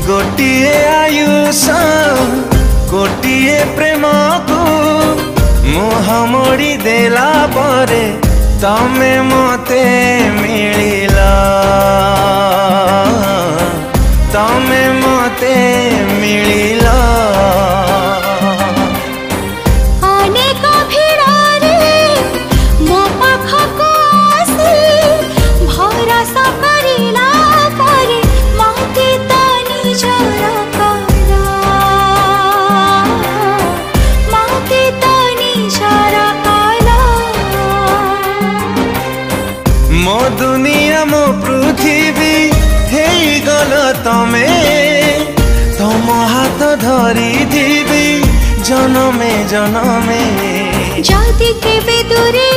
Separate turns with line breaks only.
गोटिए आयुष गोटिए प्रेम को मुह मोड़ी देला परे तमे मते मिलिला तमे मते मिलिला मो दुनिया मो पृथ्वी हे गल तमे तम हाथ धरी दिवी जनमे जनमे
जदि केबे दूरे